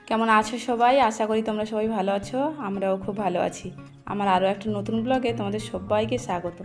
কেমন আছো সবাই? আশা করি তোমরা সবাই ভালো আছো। আমরাও খুব ভালো আছি। আমার আরও একটা নতুন ব্লগে তোমাদের সবাইকে স্বাগত।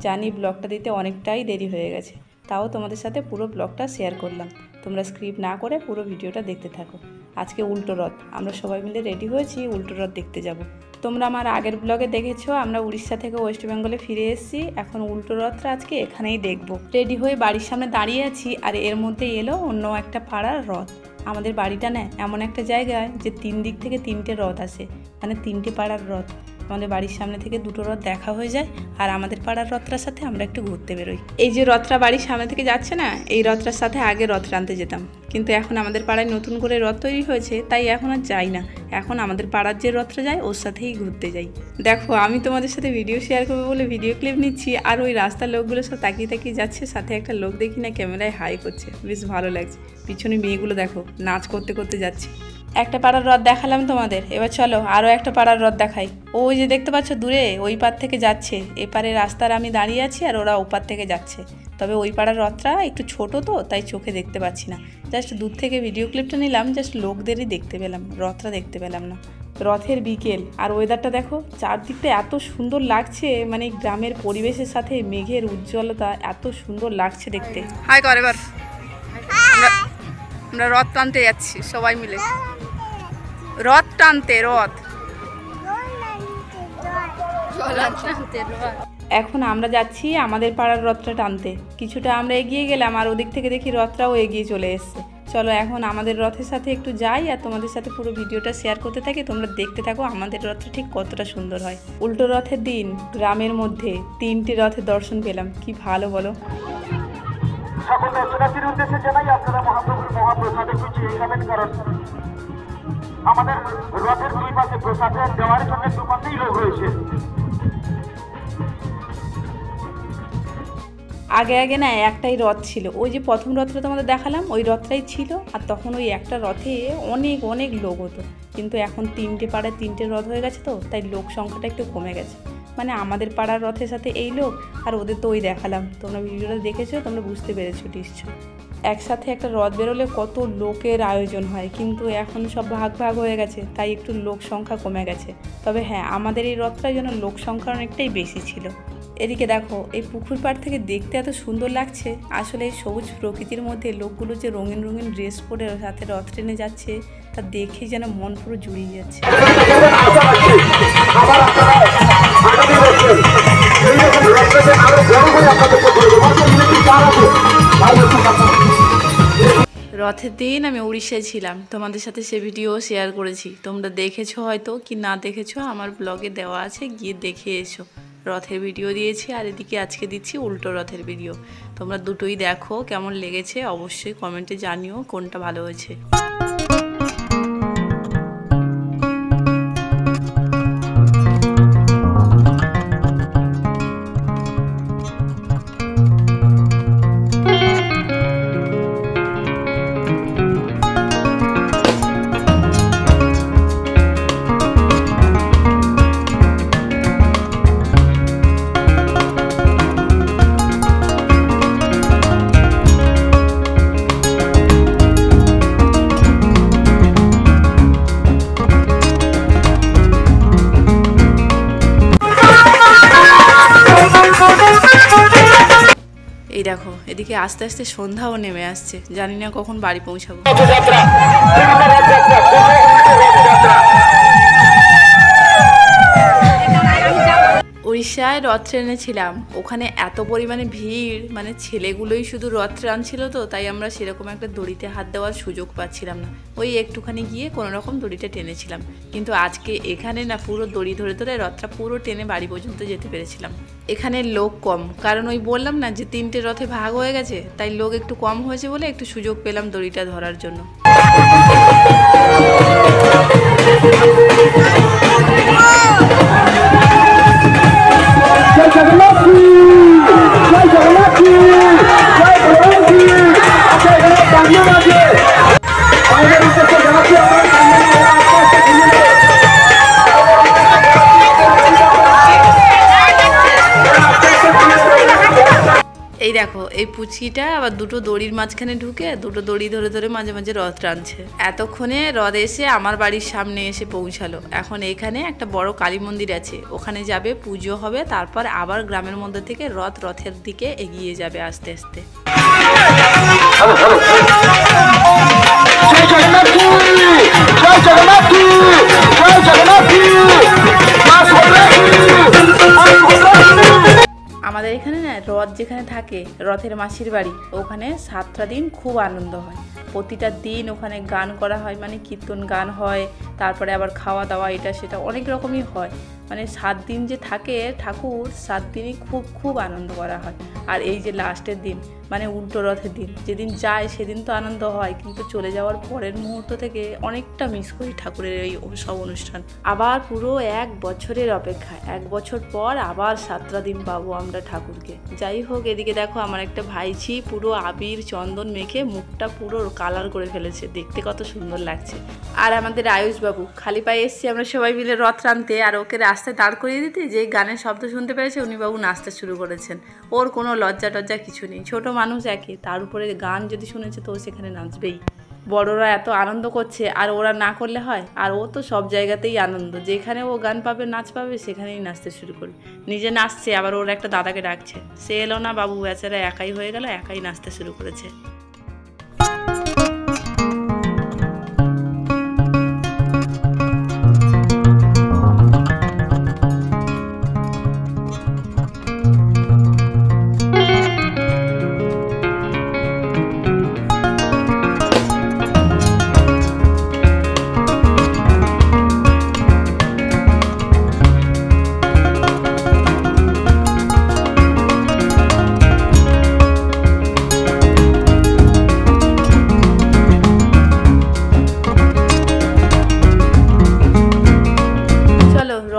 জানি ব্লগটা দিতে অনেকটাই দেরি হয়ে গেছে, তাও তোমাদের সাথে পুরো ব্লগটা শেয়ার করলাম। তোমরা স্ক্রিপ্ট না করে পুরো ভিডিওটা দেখতে থাকো। আজকে উল্টো রথ, আমরা সবাই মিলে রেডি হয়েছি উল্টো রথ দেখতে যাব। তোমরা আমার আগের ব্লগে দেখেছো আমরা উড়িষ্যা থেকে ওয়েস্ট বেঙ্গলে ফিরে এসেছি। এখন উল্টো রথটা আজকে এখানেই দেখবো। রেডি হয়ে বাড়ির সামনে দাঁড়িয়ে আছি, আর এর মধ্যে এলো অন্য একটা পাড়ার রথ। আমাদের বাড়িটা না এমন একটা জায়গায় যে 3 দিক থেকে 3টে রথ আসে, মানে 3টে পাড়ার রথ। আমাদের বাড়ির সামনে থেকে 2টো রথ দেখা হয়ে যায়, আর আমাদের পাড়ার রথটার সাথে আমরা একটু ঘুরতে বেরোই। এই যে রথটা বাড়ির সামনে থেকে যাচ্ছে না, এই রথটার সাথে আগে রথ টানতে যেতাম, কিন্তু এখন আমাদের পাড়ায় নতুন করে রথ তৈরি হয়েছে, তাই এখন আর যাই না। এখন আমাদের পাড়ার যে রথটা যায় ওর সাথেই ঘুরতে যাই। দেখো, আমি তোমাদের সাথে ভিডিও শেয়ার করবো বলে ভিডিও ক্লিপ নিচ্ছি, আর ওই রাস্তার লোকগুলো সব তাকিয়ে তাকিয়ে যাচ্ছে। সাথে একটা লোক দেখি না ক্যামেরায় হাই করছে, বেশ ভালো লাগছে। পিছনে মেয়েগুলো দেখো নাচ করতে করতে যাচ্ছে। একটা পাড়ার রথ দেখালাম তোমাদের, এবার চলো আরও একটা পাড়ার রথ দেখাই। ওই যে দেখতে পাচ্ছ দূরে, ওই পার থেকে যাচ্ছে। এপারে রাস্তার আমি দাঁড়িয়ে আছি, আর ওরা ওপার থেকে যাচ্ছে। তবে ওই পাড়ার রথটা একটু ছোট তো, তাই চোখে দেখতে পাচ্ছি না। জাস্ট দূর থেকে ভিডিও ক্লিপটা নিলাম, জাস্ট লোকদেরই দেখতে পেলাম, রথটা দেখতে পেলাম না। রথের বিকেল, আর ওয়েদারটা দেখো, চারদিকটা এত সুন্দর লাগছে, মানে গ্রামের পরিবেশের সাথে মেঘের উজ্জ্বলতা এত সুন্দর লাগছে দেখতে। হাই কর এবার। আমরা রথ টানতে যাচ্ছি সবাই মিলে, রথ টানতে। এখন আমরা যাচ্ছি আমাদের পাড়ার রথটা টানতে। কিছুটা আমরা এগিয়ে গেলাম, আর ওদিক থেকে দেখি রথটাও এগিয়ে চলে এসছে। চলো এখন আমাদের রথের সাথে একটু যাই, আর তোমাদের সাথে পুরো ভিডিওটা শেয়ার করতে থাকি। তোমরা দেখতে থাকো আমাদের রথটা ঠিক কতটা সুন্দর হয়। উল্টো রথের দিন গ্রামের মধ্যে 3টে রথের দর্শন পেলাম, কি ভালো বলো। সকল দর্শনার্থীর উদ্দেশ্যে জানাই আপনারা মহাপ্রভুর মহাপ্রসাদে পিছিয়ে যাবেন, কারণ আমাদের রথের দুই পাশে প্রসাদের দেওয়ার জন্য দুপাশেই লোক রয়েছে। আগে আগে না একটাই রথ ছিল, ওই যে প্রথম রথটা তোমাদের দেখালাম ওই রথটাই ছিল, আর তখন ওই একটা রথে অনেক অনেক লোক হতো। কিন্তু এখন 3টে পাড়ায় 3টে রথ হয়ে গেছে, তো তাই লোক সংখ্যাটা একটু কমে গেছে। মানে আমাদের পাড়ার রথের সাথে এই লোক, আর ওদের তো ওই দেখালাম। তোমরা ভিডিওটা দেখেছো, তোমরা বুঝতে পেরেছো নিশ্চয়। একসাথে একটা রথ বেরোলে কত লোকের আয়োজন হয়, কিন্তু এখন সব ভাগ ভাগ হয়ে গেছে, তাই একটু লোক সংখ্যা কমে গেছে। তবে হ্যাঁ, আমাদের এই রথটার জন্য লোক সংখ্যা অনেকটাই বেশি ছিল। এদিকে দেখো, এই পুকুর পাড় থেকে দেখতে এত সুন্দর লাগছে। আসলে এই সবুজ প্রকৃতির মধ্যে লোকগুলো যে রঙিন রঙিন ড্রেস পরে সাথে রথ ট্রেনে যাচ্ছে, তা দেখে যেন মন পুরো জুড়িয়ে যাচ্ছে। রথের দিন আমি উড়িষ্যায় ছিলাম, তোমাদের সাথে সে ভিডিও শেয়ার করেছি। তোমরা দেখেছো হয়তো, কি না দেখেছো আমার ব্লগে দেওয়া আছে, গিয়ে দেখে এসো। রথের ভিডিও দিয়েছি, আর এদিকে আজকে দিচ্ছি উল্টো রথের ভিডিও। তোমরা দুটোই দেখো, কেমন লেগেছে অবশ্যই কমেন্টে জানিও কোনটা ভালো হয়েছে। এই দেখো, এদিকে আস্তে আস্তে সন্ধ্যাও নেমে আসছে, জানি না কখন বাড়ি পৌঁছাবো। উড়িষ্যায় রথ ট্রেনে ছিলাম, ওখানে এত পরিমাণে ভিড়, মানে ছেলেগুলোই শুধু রথ টানছিল, তো তাই আমরা সেরকম একটা দড়িতে হাত দেওয়ার সুযোগ পাচ্ছিলাম না। ওই একটুখানি গিয়ে কোনো রকম দড়িটা টেনেছিলাম। কিন্তু আজকে এখানে না পুরো দড়ি ধরে ধরে রথটা পুরো টেনে বাড়ি পর্যন্ত যেতে পেরেছিলাম। এখানে লোক কম, কারণ ওই বললাম না যে 3টে রথে ভাগ হয়ে গেছে, তাই লোক একটু কম হয়েছে বলে একটু সুযোগ পেলাম দড়িটা ধরার জন্য। এই দেখো, এই পুচকিটা আবার দুটো দড়ির মাঝখানে ঢুকে দুটো দড়ি ধরে ধরে মাঝে মাঝে রথ টানছে। এতক্ষণে রথ এসে আমার বাড়ির সামনে এসে পৌঁছালো। এখন এখানে একটা বড় কালী মন্দির আছে, ওখানে যাবে, পুজো হবে, তারপর আবার গ্রামের মধ্যে থেকে রথের দিকে এগিয়ে যাবে আস্তে আস্তে। আমাদের এখানে না রথ যেখানে থাকে, রথের মাসির বাড়ি, ওখানে 7টা দিন খুব আনন্দ হয়। প্রতিটা দিন ওখানে গান করা হয়, মানে কীর্তন গান হয়, তারপরে আবার খাওয়া দাওয়া এটা সেটা অনেক রকমই হয়। মানে 7 দিন যে থাকে ঠাকুর, 7 দিনই খুব খুব আনন্দ করা হয়। আর এই যে লাস্টের দিন মানে উল্টো রথের দিন, যেদিন যায় সেদিন তো আনন্দ হয়, কিন্তু চলে যাওয়ার পরের মুহূর্ত থেকে অনেকটা মিস করি ঠাকুরের এই সব অনুষ্ঠান। আবার পুরো 1 বছরের অপেক্ষা, 1 বছর পর আবার 7টা দিন পাবো আমরা ঠাকুরকে। যাই হোক, এদিকে দেখো আমার একটা ভাইঝি পুরো আবির চন্দন মেখে মুখটা পুরো কালার করে ফেলেছে, দেখতে কত সুন্দর লাগছে। আর আমাদের আয়ুষ বাবু খালি পায়ে এসছি আমরা সবাই মিলে রথ টানতে, আর ওকে রাস্তায় দাঁড় করিয়ে দিতে যে গানের শব্দ শুনতে পেরেছে উনি বাবু নাচতে শুরু করেছেন। ওর কোনো লজ্জা টজ্জা কিছু নেই, ছোট মানুষ একে, তার উপরে গান যদি শুনেছে তো সেখানে নাচবেই। বড়রা এত আনন্দ করছে আর ওরা না করলে হয়? আর ও তো সব জায়গাতেই আনন্দ, যেখানে ও গান পাবে নাচ পাবে সেখানেই নাচতে শুরু করবে। নিজে নাচছে, আবার ওর একটা দাদাকে ডাকছে, সে এলো না, বাবু বেচারা একাই হয়ে গেল, একাই নাচতে শুরু করেছে।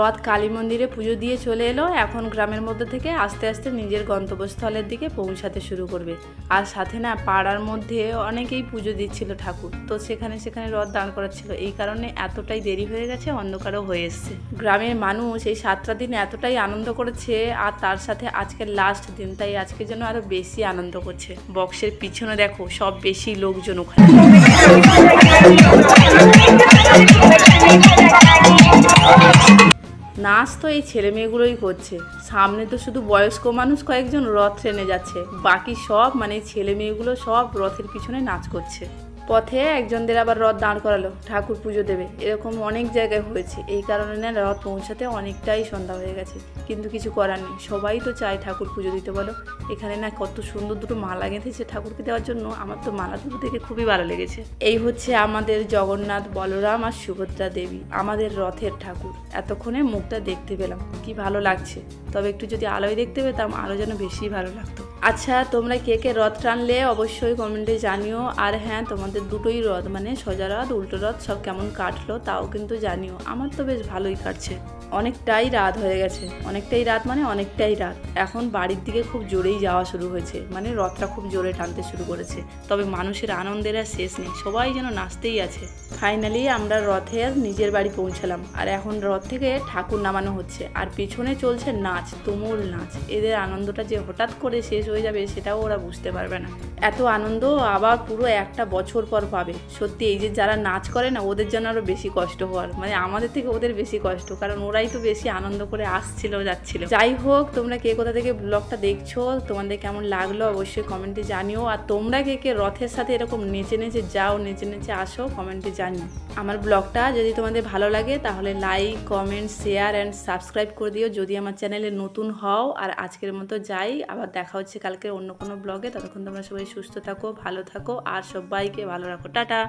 রথ কালী মন্দিরে পুজো দিয়ে চলে এলো, এখন গ্রামের মধ্যে থেকে আস্তে আস্তে নিজের গন্তব্যস্থলের দিকে পৌঁছাতে শুরু করবে। আর সাথে না পাড়ার মধ্যে অনেকেই পুজো দিচ্ছিল ঠাকুর, তো সেখানে রথ দাঁড় করাচ্ছিল, এই কারণে এতটাই দেরি হয়ে গেছে, অন্ধকারও হয়ে এসছে। গ্রামের মানুষ এই 7টা দিন এতটাই আনন্দ করেছে, আর তার সাথে আজকের লাস্ট দিন, তাই আজকে যেন আরো বেশি আনন্দ করছে। বক্সের পিছনে দেখো সব বেশি লোকজন ওখানে। নাচ তো এই ছেলে মেয়েগুলোই করছে, সামনে তো শুধু বয়স্ক মানুষ কয়েকজন রথ ট্রেনে যাচ্ছে, বাকি সব মানে ছেলে মেয়েগুলো সব রথের পিছনে নাচ করছে। পথে একজনদের আবার রথ দাঁড় করালো, ঠাকুর পুজো দেবে, এরকম অনেক জায়গায় হয়েছে। এই কারণে না রথ পৌঁছাতে অনেকটাই সন্ধ্যা হয়ে গেছে, কিন্তু কিছু করার নেই, সবাই তো চায় ঠাকুর পুজো দিতে। বলো, এখানে না কত সুন্দর দুটো মালা গেঁথেছে ঠাকুরকে দেওয়ার জন্য, আমার তো মালা দুটো দেখে খুবই ভালো লেগেছে। এই হচ্ছে আমাদের জগন্নাথ, বলরাম আর সুভদ্রা দেবী, আমাদের রথের ঠাকুর। এতক্ষণে মুখটা দেখতে পেলাম, কি ভালো লাগছে। তবে একটু যদি আলোয় দেখতে পেতাম আরও যেন বেশি ভালো লাগতো। আচ্ছা, তোমরা কে কে রথ টানলে অবশ্যই কমেন্টে জানিও। আর হ্যাঁ, তোমাদের দুটোই রথ মানে সোজা রথ উল্টো রথ সব কেমন কাটলো তাও কিন্তু জানিও। আমার তো বেশ ভালোই কাটছে। অনেকটাই রাত হয়ে গেছে, অনেকটাই রাত মানে অনেকটাই রাত। এখন বাড়ির দিকে খুব জোরেই যাওয়া শুরু হয়েছে, মানে রথটা খুব জোরে টানতে শুরু করেছে। তবে মানুষের আনন্দের আর শেষ নেই, সবাই যেন নাচতেই আছে। ফাইনালি আমরা রথের নিজের বাড়ি পৌঁছালাম, আর এখন রথ থেকে ঠাকুর নামানো হচ্ছে, আর পিছনে চলছে নাচ, তুমুল নাচ। এদের আনন্দটা যে হঠাৎ করে শেষ হয়ে যাবে সেটাও ওরা বুঝতে পারবে না। এত আনন্দ আবার পুরো 1টা বছর পর পাবে। সত্যি এই যে যারা নাচ করে না, ওদের জন্য আরও বেশি কষ্ট হওয়ার, মানে আমাদের থেকে ওদের বেশি কষ্ট, কারণ ওরাই তো বেশি আনন্দ করে আসছিল যাচ্ছিল। যাই হোক, তোমরা কে কোথা থেকে ব্লগটা দেখছো, তোমাদের কেমন লাগলো অবশ্যই কমেন্টে জানিও। আর তোমরা কে কে রথের সাথে এরকম নেচে নেচে যাও, নেচে নেচে আসো, কমেন্টে জানিও। আমার ব্লগটা যদি তোমাদের ভালো লাগে তাহলে like, comment, share and subscribe করে দিও যদি আমার চ্যানেলে নতুন হও। আর আজকের মতো যাই, আবার দেখা হচ্ছে কালকে অন্য কোনো ব্লগে। ততক্ষণ তোমরা সবাই সুস্থ থাকো, ভালো থাকো, আর সবাইকে ভালো রাখো। টাটা।